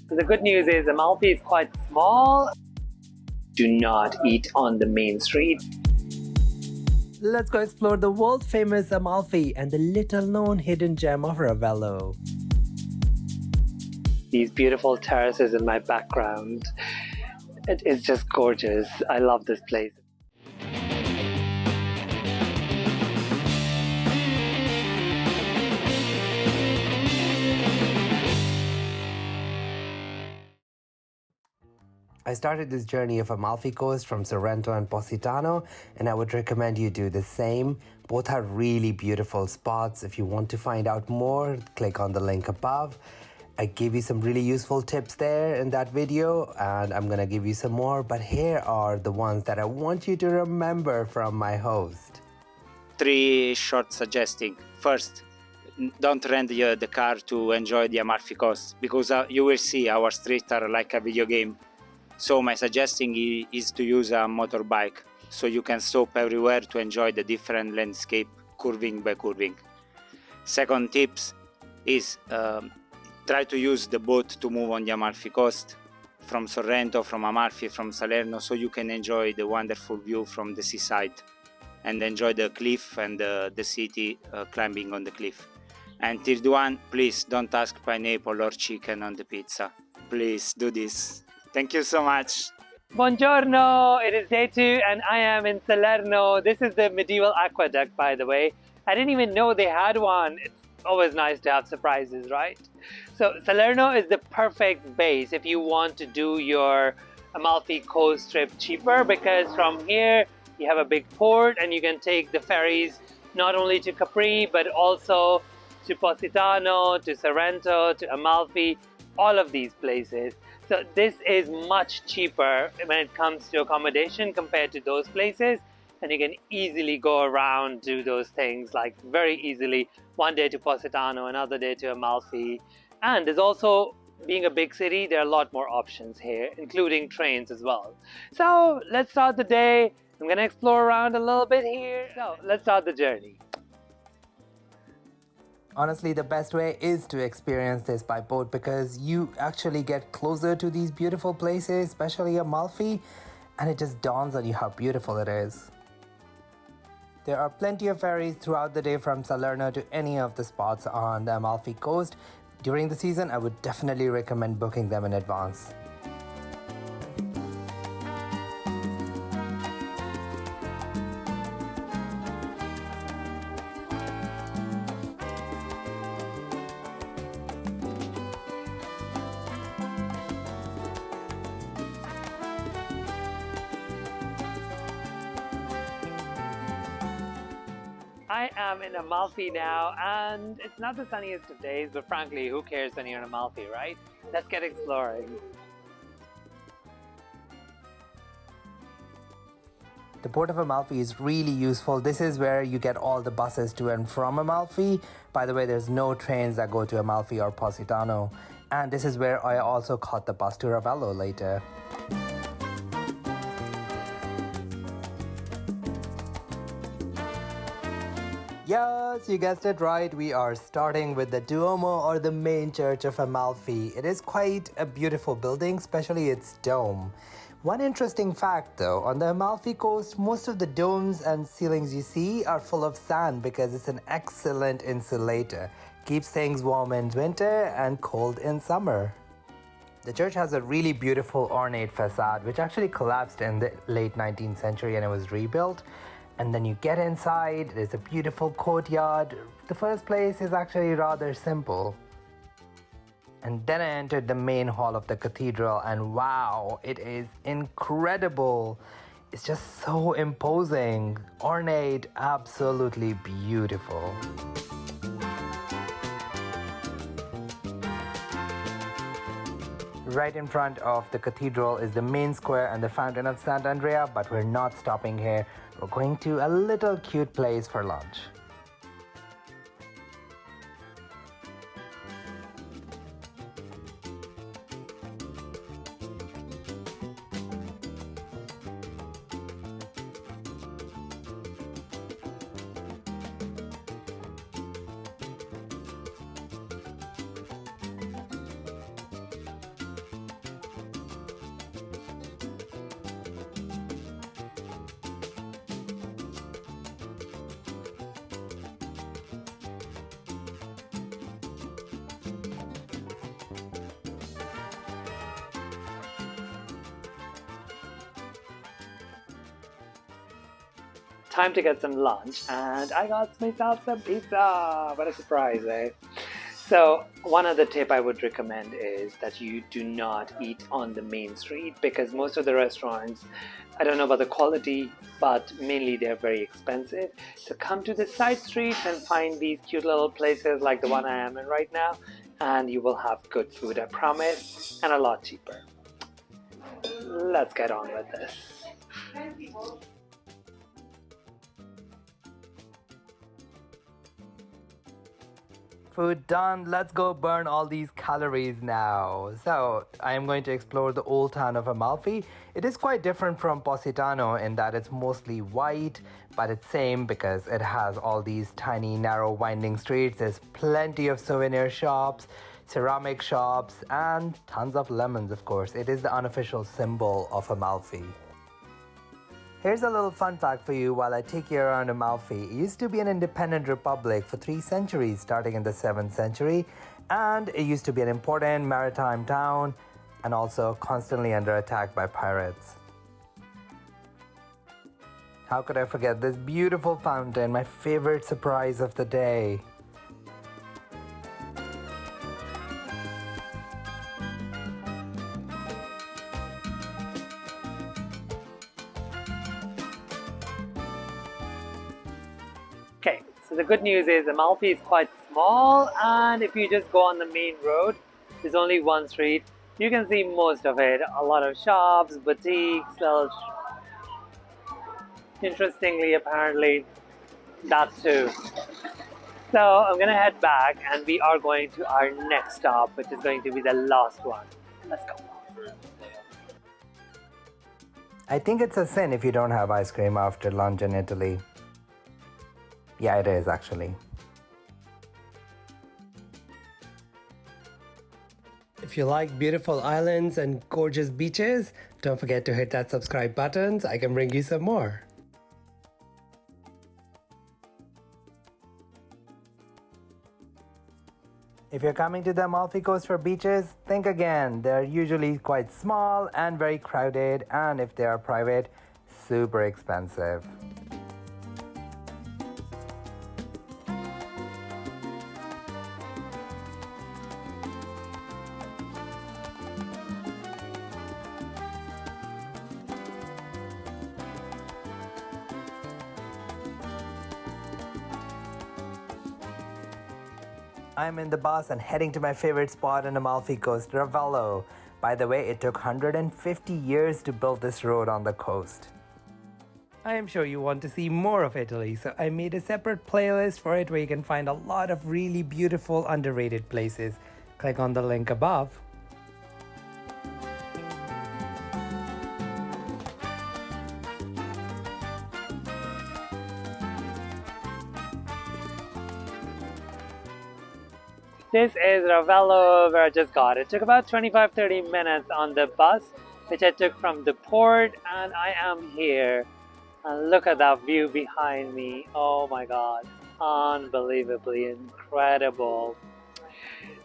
The good news is Amalfi is quite small. Do not eat on the main street. Let's go explore the world-famous Amalfi and the little-known hidden gem of Ravello. These beautiful terraces in my background. It is just gorgeous. I love this place. I started this journey of Amalfi Coast from Sorrento and Positano, and I would recommend you do the same. Both are really beautiful spots. If you want to find out more, click on the link above. I gave you some really useful tips there in that video, and I'm gonna give you some more, but here are the ones that I want you to remember from my host. 3 short suggesting. First, don't rent the car to enjoy the Amalfi Coast, because you will see our streets are like a video game. So my suggesting is to use a motorbike, so you can stop everywhere to enjoy the different landscape curving by curving. Second tips is try to use the boat to move on the Amalfi Coast from Sorrento, from Amalfi, from Salerno, so you can enjoy the wonderful view from the seaside and enjoy the cliff and the city climbing on the cliff. And third one, please don't ask pineapple or chicken on the pizza. Please do this. Thank you so much. Buongiorno! It is day 2 and I am in Salerno. This is the medieval aqueduct, by the way. I didn't even know they had one. It's always nice to have surprises, right? So Salerno is the perfect base if you want to do your Amalfi Coast trip cheaper, because from here you have a big port and you can take the ferries not only to Capri but also to Positano, to Sorrento, to Amalfi, all of these places. So this is much cheaper when it comes to accommodation compared to those places, and you can easily go around, do those things like very easily. One day to Positano, another day to Amalfi. And there's also, being a big city, there are a lot more options here, including trains as well. So let's start the day. I'm gonna explore around a little bit here. So let's start the journey. Honestly, the best way is to experience this by boat, because you actually get closer to these beautiful places, especially Amalfi, and it just dawns on you how beautiful it is. There are plenty of ferries throughout the day from Salerno to any of the spots on the Amalfi Coast. During the season, I would definitely recommend booking them in advance. I am in Amalfi now, and it's not the sunniest of days, but frankly, who cares when you're in Amalfi, right? Let's get exploring. The port of Amalfi is really useful. This is where you get all the buses to and from Amalfi. By the way, there's no trains that go to Amalfi or Positano. And this is where I also caught the bus to Ravello later. Yes, you guessed it right. We are starting with the Duomo, or the main church of Amalfi. It is quite a beautiful building, especially its dome. One interesting fact though, on the Amalfi Coast, most of the domes and ceilings you see are full of sand because it's an excellent insulator. Keeps things warm in winter and cold in summer. The church has a really beautiful ornate facade which actually collapsed in the late 19th century and it was rebuilt. And then you get inside, there's a beautiful courtyard. The first place is actually rather simple. And then I entered the main hall of the cathedral, and wow, it is incredible. It's just so imposing, ornate, absolutely beautiful. Right in front of the cathedral is the main square and the Fountain of Sant'Andrea, but we're not stopping here. We're going to a little cute place for lunch. time to get some lunch, and I got myself some pizza. What a surprise, eh? So one other tip I would recommend is that you do not eat on the main street, because most of the restaurants, I don't know about the quality, but mainly they're very expensive. So come to the side streets and find these cute little places like the one I am in right now, and you will have good food, I promise, and a lot cheaper. Let's get on with this. Food done, let's go burn all these calories now. So, I am going to explore the old town of Amalfi. It is quite different from Positano in that it's mostly white, but it's same because it has all these tiny, narrow, winding streets. There's plenty of souvenir shops, ceramic shops, and tons of lemons, of course. It is the unofficial symbol of Amalfi. Here's a little fun fact for you while I take you around Amalfi. It used to be an independent republic for 3 centuries, starting in the 7th century, and it used to be an important maritime town and also constantly under attack by pirates. How could I forget this beautiful fountain, my favorite surprise of the day? Okay, so the good news is Amalfi is quite small, and if you just go on the main road, there's only one street. You can see most of it. A lot of shops, boutiques, little... Interestingly, apparently, that too. So I'm gonna head back, and we are going to our next stop, which is going to be the last one. Let's go. I think it's a sin if you don't have ice cream after lunch in Italy. Yeah, it is actually. If you like beautiful islands and gorgeous beaches, don't forget to hit that subscribe button so I can bring you some more. If you're coming to the Amalfi Coast for beaches, think again. They're usually quite small and very crowded, and if they are private, super expensive. I'm in the bus and heading to my favorite spot on Amalfi Coast, Ravello. By the way, it took 150 years to build this road on the coast. I am sure you want to see more of Italy, so I made a separate playlist for it where you can find a lot of really beautiful, underrated places. Click on the link above. This is Ravello, where I just got. It took about 25-30 minutes on the bus, which I took from the port, and I am here. And look at that view behind me. Oh my god, unbelievably incredible.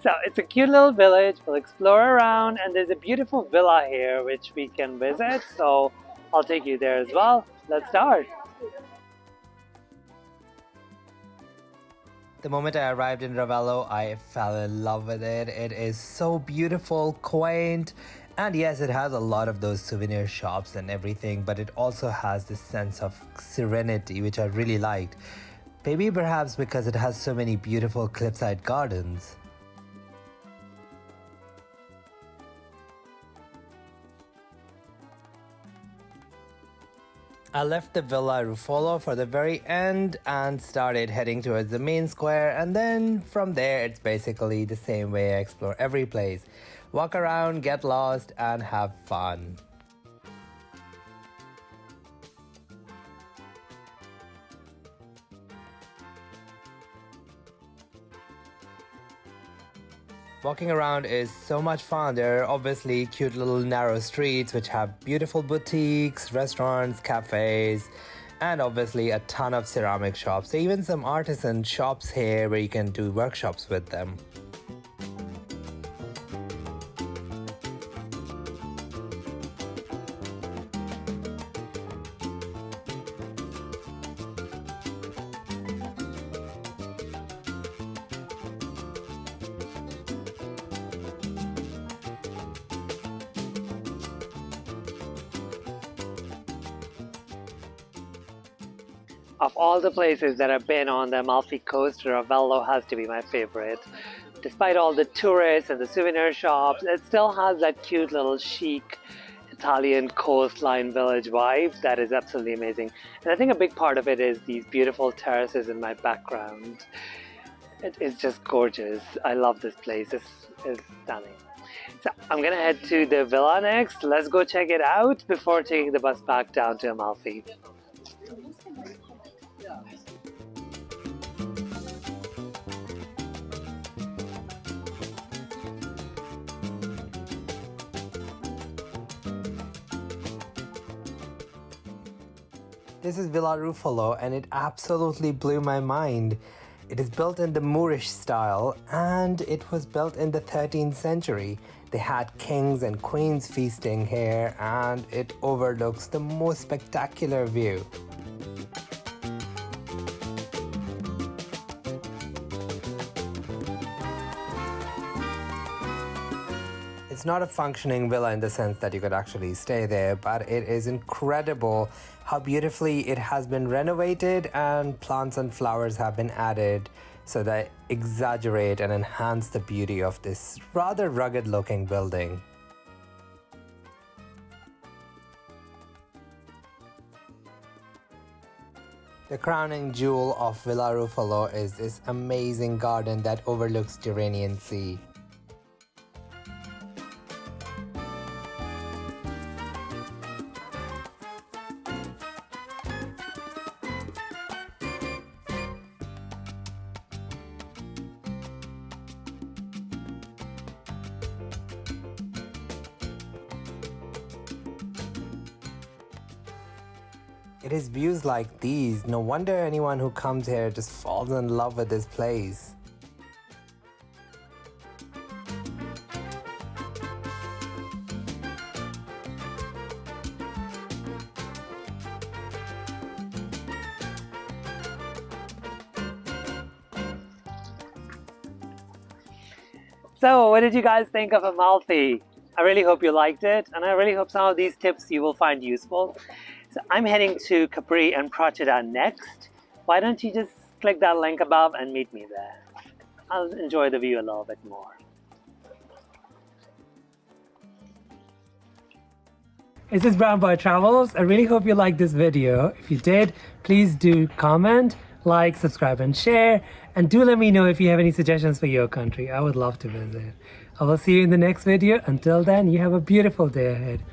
So it's a cute little village. We'll explore around, and there's a beautiful villa here which we can visit, so I'll take you there as well. Let's start. The moment I arrived in Ravello, I fell in love with it. It is so beautiful, quaint, and yes, it has a lot of those souvenir shops and everything, but it also has this sense of serenity, which I really liked. Maybe perhaps because it has so many beautiful cliffside gardens. I left the villa Rufolo for the very end and started heading towards the main square, and then from there it's basically the same way I explore every place. Walk around, get lost, and have fun. Walking around is so much fun. There are obviously cute little narrow streets which have beautiful boutiques, restaurants, cafes, and obviously a ton of ceramic shops. There are even some artisan shops here where you can do workshops with them. Of all the places that I've been on the Amalfi Coast, Ravello has to be my favorite. Despite all the tourists and the souvenir shops, it still has that cute little chic Italian coastline village vibe that is absolutely amazing. And I think a big part of it is these beautiful terraces in my background. It is just gorgeous. I love this place. It's stunning. So I'm gonna head to the villa next. Let's go check it out before taking the bus back down to Amalfi. This is Villa Rufolo and it absolutely blew my mind. It is built in the Moorish style and it was built in the 13th century. They had kings and queens feasting here and it overlooks the most spectacular view. It's not a functioning villa in the sense that you could actually stay there, but it is incredible how beautifully it has been renovated and plants and flowers have been added so that exaggerate and enhance the beauty of this rather rugged looking building. The crowning jewel of Villa Rufolo is this amazing garden that overlooks Tyrrhenian Sea. It is views like these. No wonder anyone who comes here just falls in love with this place. So what did you guys think of Amalfi? I really hope you liked it, and I really hope some of these tips you will find useful. So I'm heading to Capri and Procida next. Why don't you just click that link above and meet me there? I'll enjoy the view a little bit more. This is Brown Boy Travels. I really hope you liked this video. If you did, please do comment, like, subscribe and share. And do let me know if you have any suggestions for your country. I would love to visit. I will see you in the next video. Until then, you have a beautiful day ahead.